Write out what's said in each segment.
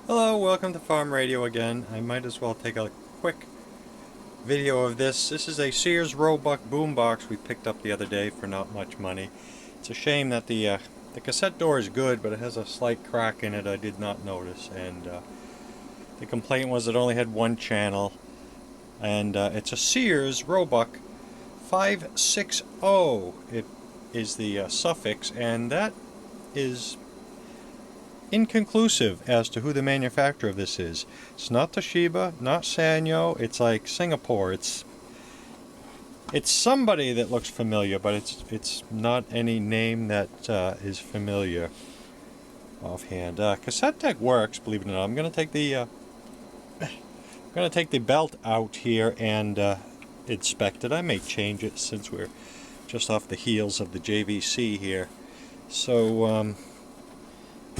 Hello, welcome to Farm Radio again. I might as well take a quick video of this. This is a Sears Roebuck Boombox we picked up the other day for not much money. It's a shame that the cassette door is good, but it has a slight crack in it I did not notice. And the complaint was it only had one channel. And it's a Sears Roebuck 560. It is the suffix, and that is inconclusive as to who the manufacturer of this is. It's not Toshiba, not Sanyo, it's like Singapore. It's somebody that looks familiar, but it's not any name that is familiar offhand. Cassette deck works, believe it or not. I'm going to take the belt out here and inspect it. I may change it since we're just off the heels of the JVC here. So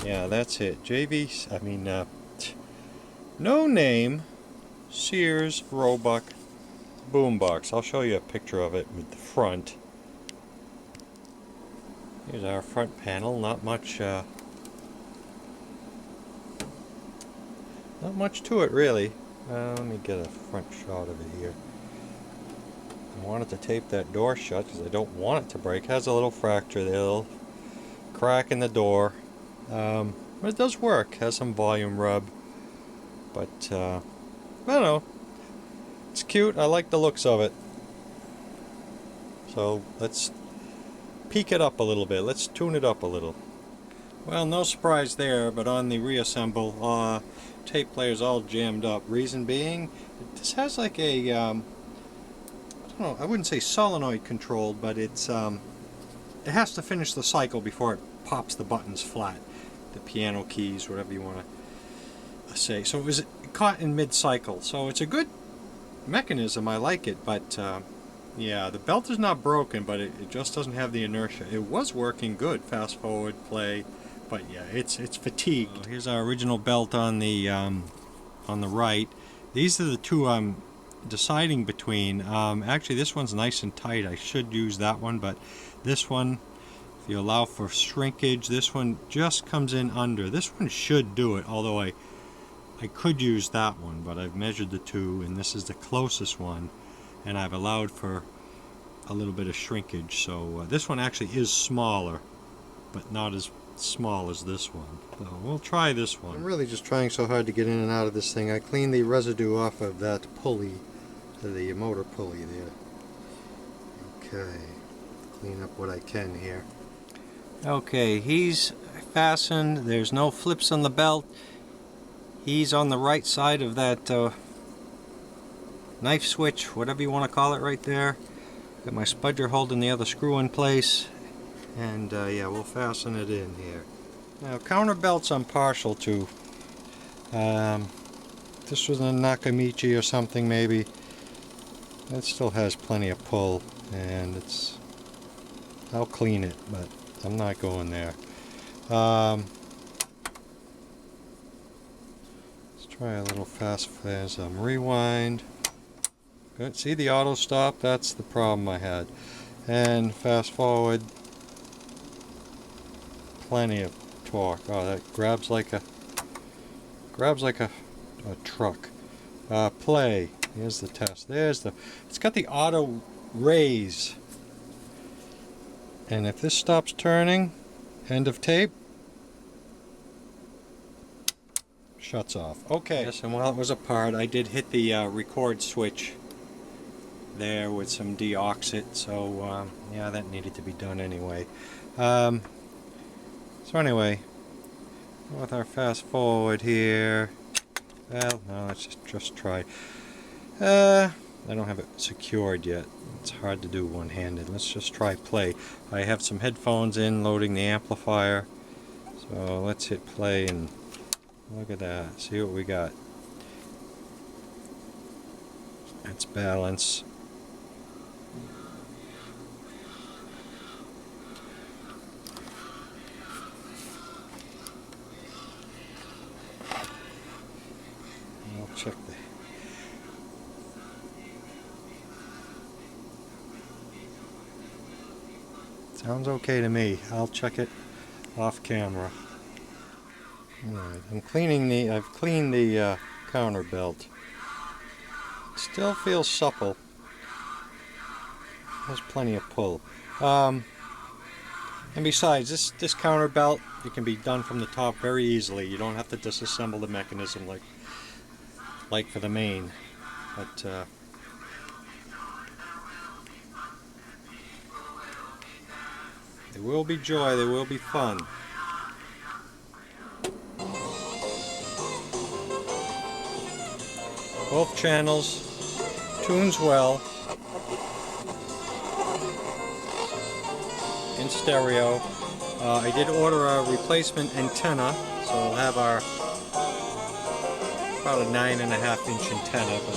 yeah, that's it. No name Sears Roebuck Boombox. I'll show you a picture of it with the front. Here's our front panel. Not much to it really. Let me get a front shot of it here. I wanted to tape that door shut because I don't want it to break. It has a little fracture there, a little crack in the door. But it does work. Has some volume rub, but I don't know. It's cute. I like the looks of it. So let's peak it up a little bit. Let's tune it up a little. Well, no surprise there, but on the reassemble, tape player's all jammed up. Reason being, this has like a I don't know. I wouldn't say solenoid controlled, but it has to finish the cycle before it pops the buttons flat. The piano keys, whatever you want to say. So it was caught in mid-cycle. So it's a good mechanism. I like it, but yeah, the belt is not broken, but it just doesn't have the inertia. It was working good. Fast forward, play, but yeah, it's fatigued. Here's our original belt on the right. These are the two I'm deciding between. Actually, this one's nice and tight. I should use that one, but this one, if you allow for shrinkage, this one just comes in under. This one should do it, although I could use that one, but I've measured the two, and this is the closest one, and I've allowed for a little bit of shrinkage. So this one actually is smaller, but not as small as this one. So we'll try this one. I'm really just trying so hard to get in and out of this thing. I cleaned the residue off of that pulley, the motor pulley there. Okay, clean up what I can here. Okay, he's fastened. There's no flips on the belt. He's on the right side of that knife switch, whatever you want to call it, right there. Got my spudger holding the other screw in place, and yeah, we'll fasten it in here. Now, counter belts I'm partial to. This was a Nakamichi or something maybe. It still has plenty of pull, and I'll clean it, but I'm not going there. Let's try a little fast rewind. Good. See the auto stop? That's the problem I had. And fast forward. Plenty of torque. Oh, that grabs like a truck. Play. Here's the test. It's got the auto raise. And if this stops turning, end of tape, shuts off. Okay. Yes, and while it was apart, I did hit the record switch there with some deoxit, so yeah, that needed to be done anyway. So anyway, with our fast forward here, well, no, let's just try. I don't have it secured yet. It's hard to do one-handed. Let's just try play. I have some headphones in, loading the amplifier. So let's hit play and look at that. See what we got. That's balance. I'll check the... Sounds okay to me. I'll check it off camera. Alright, I've cleaned the counter belt. It still feels supple. Has plenty of pull. And besides, this counter belt, it can be done from the top very easily. You don't have to disassemble the mechanism like for the main. But there will be joy, there will be fun. Both channels, tunes well, in stereo. I did order a replacement antenna, so we'll have our about a 9.5-inch antenna, but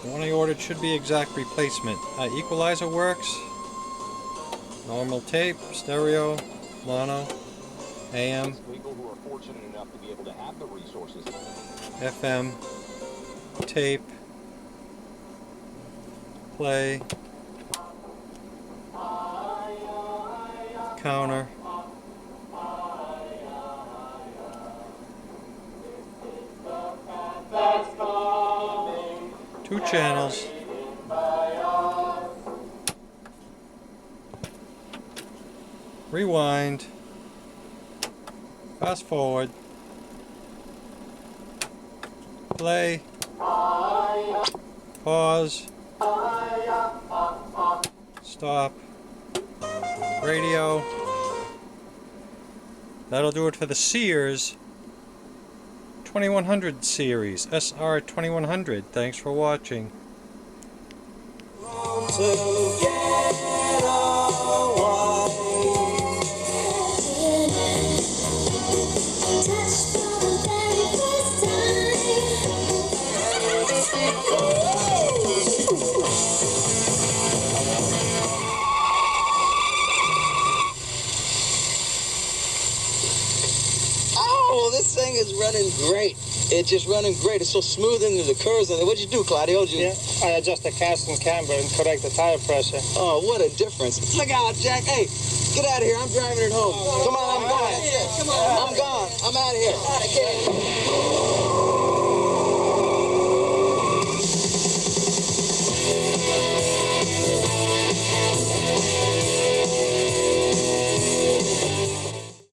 the one I ordered should be exact replacement. Equalizer works, normal tape, stereo, mono, AM, People who are fortunate enough to be able to have the resources. FM, tape, play, counter, two channels, rewind, fast forward, play, pause, stop, radio. That'll do it for the Sears 2100 series, SR 2100. Thanks for watching. Oh, this thing is running great. It's just running great. It's so smooth into the curves. And what'd you do, Claudio? I adjust the cast and camber and correct the tire pressure. Oh, what a difference. Look out, Jack. Hey, get out of here. I'm driving it home. Come on, I'm going. I'm gone. I'm out of here.